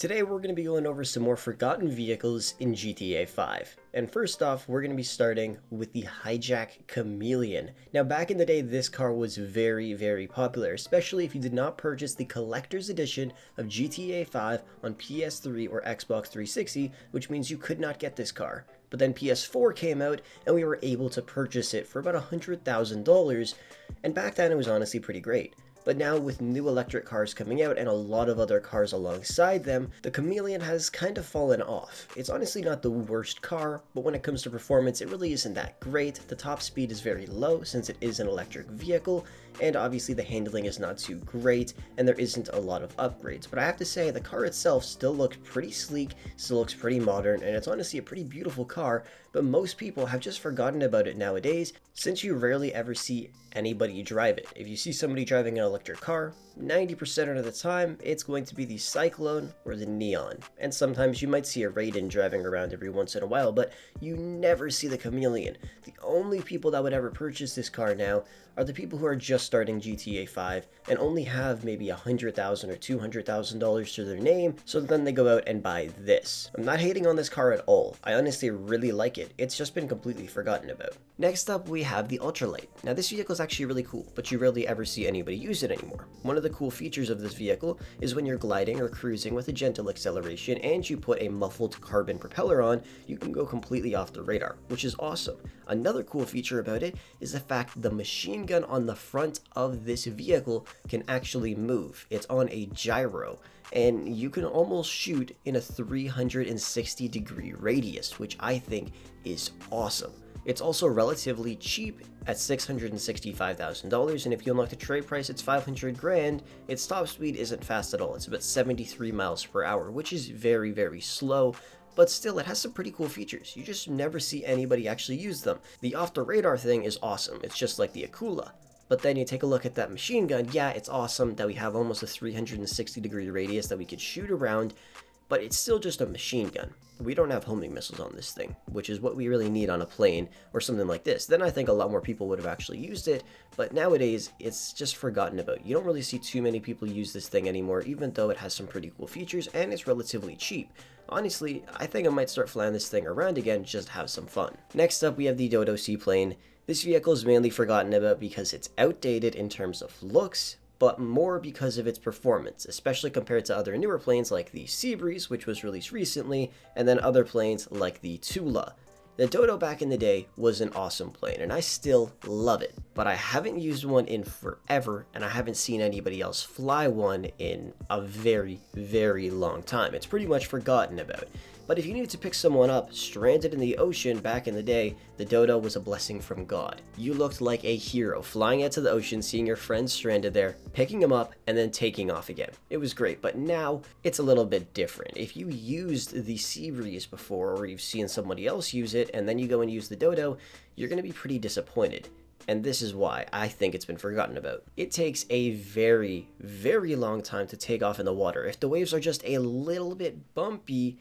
Today we're going to be going over some more forgotten vehicles in GTA 5. And first off, we're going to be starting with the Hijack Chameleon. Now back in the day, this car was very popular, especially if you did not purchase the collector's edition of GTA 5 on PS3 or Xbox 360, which means you could not get this car. But then PS4 came out and we were able to purchase it for about $100,000, and back then it was honestly pretty great. But now with new electric cars coming out and a lot of other cars alongside them, the Chameleon has kind of fallen off. It's honestly not the worst car, but when it comes to performance, it really isn't that great. The top speed is very low since it is an electric vehicle, and obviously the handling is not too great, and there isn't a lot of upgrades. But I have to say, the car itself still looks pretty sleek, still looks pretty modern, and it's honestly a pretty beautiful car, but most people have just forgotten about it nowadays, since you rarely ever see anybody drive it. If you see somebody driving an electric car, 90% of the time, it's going to be the Cyclone or the Neon. And sometimes you might see a Raiden driving around every once in a while, but you never see the Chameleon. The only people that would ever purchase this car now are the people who are just starting GTA 5 and only have maybe $100,000 or $200,000 to their name, so then they go out and buy this. I'm not hating on this car at all. I honestly really like it. It's just been completely forgotten about. Next up, we have the Ultralight. Now this vehicle is actually really cool, but you rarely ever see anybody use it anymore. One of the cool features of this vehicle is when you're gliding or cruising with a gentle acceleration and you put a muffled carbon propeller on, you can go completely off the radar, which is awesome. Another cool feature about it is the fact the machine gun on the front of this vehicle can actually move. It's on a gyro, and you can almost shoot in a 360-degree radius, which I think is awesome. It's also relatively cheap at $665,000, and if you unlock the trade price, it's 500 grand. Its top speed isn't fast at all. It's about 73 miles per hour, which is very slow, but still it has some pretty cool features. You just never see anybody actually use them. The off the radar thing is awesome. It's just like the Akula. But then you take a look at that machine gun. Yeah, it's awesome that we have almost a 360-degree radius that we could shoot around, but it's still just a machine gun. We don't have homing missiles on this thing, which is what we really need on a plane or something like this. Then I think a lot more people would have actually used it, but nowadays it's just forgotten about. You don't really see too many people use this thing anymore, even though it has some pretty cool features and it's relatively cheap. Honestly, I think I might start flying this thing around again just to have some fun. Next up, we have the Dodo Seaplane. This vehicle is mainly forgotten about because it's outdated in terms of looks, but more because of its performance, especially compared to other newer planes like the Seabreeze, which was released recently, and then other planes like the Tula. The Dodo back in the day was an awesome plane, and I still love it, but I haven't used one in forever, and I haven't seen anybody else fly one in a very long time. It's pretty much forgotten about. But if you needed to pick someone up stranded in the ocean back in the day, the Dodo was a blessing from God. You looked like a hero flying out to the ocean, seeing your friends stranded there, picking them up, and then taking off again. It was great, but now it's a little bit different. If you used the Seabreeze before, or you've seen somebody else use it, and then you go and use the Dodo, you're going to be pretty disappointed. And this is why I think it's been forgotten about. It takes a very long time to take off in the water. If the waves are just a little bit bumpy,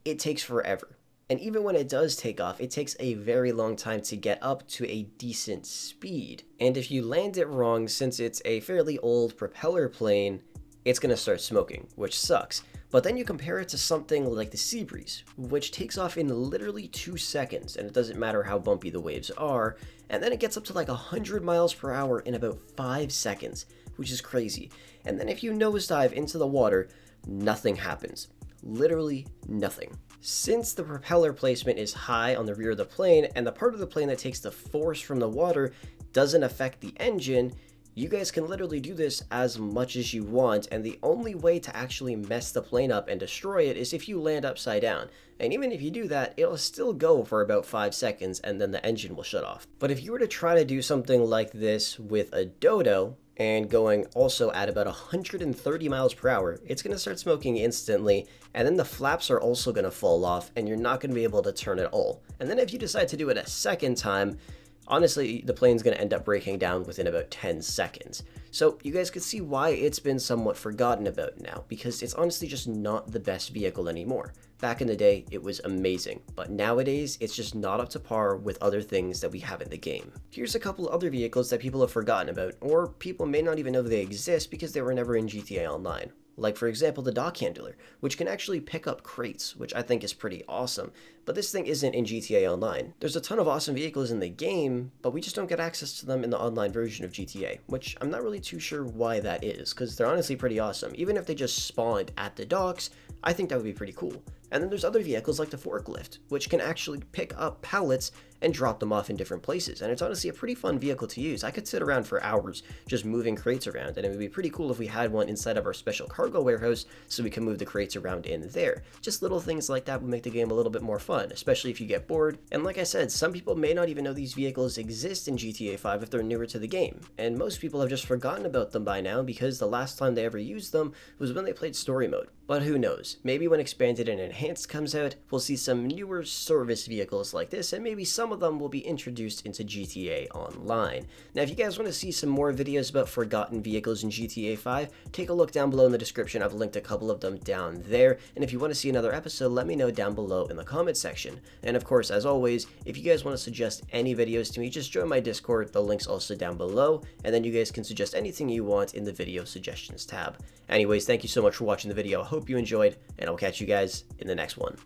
it takes forever. And even when it does take off, it takes a very long time to get up to a decent speed. And if you land it wrong, since it's a fairly old propeller plane, it's gonna start smoking, which sucks. But then you compare it to something like the Seabreeze, which takes off in literally 2 seconds, and it doesn't matter how bumpy the waves are, and then it gets up to like 100 miles per hour in about 5 seconds, which is crazy. And then if you nosedive into the water, nothing happens. Literally nothing. Since the propeller placement is high on the rear of the plane, and the part of the plane that takes the force from the water doesn't affect the engine, you guys can literally do this as much as you want, and the only way to actually mess the plane up and destroy it is if you land upside down. And even if you do that, it'll still go for about 5 seconds and then the engine will shut off. But if you were to try to do something like this with a Dodo, and going also at about 130 miles per hour, it's going to start smoking instantly, and then the flaps are also going to fall off, and you're not going to be able to turn at all. And then if you decide to do it a second time, honestly, the plane's going to end up breaking down within about 10 seconds. So you guys can see why it's been somewhat forgotten about now, because it's honestly just not the best vehicle anymore. Back in the day, it was amazing, but nowadays, it's just not up to par with other things that we have in the game. Here's a couple other vehicles that people have forgotten about, or people may not even know they exist because they were never in GTA Online. like for example the dock handler, which can actually pick up crates, which I think is pretty awesome. But this thing isn't in GTA Online. There's a ton of awesome vehicles in the game, but we just don't get access to them in the online version of GTA, which I'm not really too sure why that is, because they're honestly pretty awesome. Even if they just spawned at the docks, I think that would be pretty cool. And then there's other vehicles like the forklift, which can actually pick up pallets and drop them off in different places. And it's honestly a pretty fun vehicle to use. I could sit around for hours just moving crates around, and it would be pretty cool if we had one inside of our special cargo warehouse so we can move the crates around in there. Just little things like that would make the game a little bit more fun, especially if you get bored. And like I said, some people may not even know these vehicles exist in GTA 5 if they're newer to the game. And most people have just forgotten about them by now because the last time they ever used them was when they played story mode. But who knows, maybe when Expanded and Enhanced comes out, we'll see some newer service vehicles like this, and maybe some of them will be introduced into GTA Online. Now, if you guys want to see some more videos about forgotten vehicles in GTA 5, take a look down below in the description. I've linked a couple of them down there, and if you want to see another episode, let me know down below in the comment section. And of course, as always, if you guys want to suggest any videos to me, just join my Discord, the link's also down below, and then you guys can suggest anything you want in the video suggestions tab. Anyways, thank you so much for watching the video. I hope you enjoyed, and I'll catch you guys in the next one.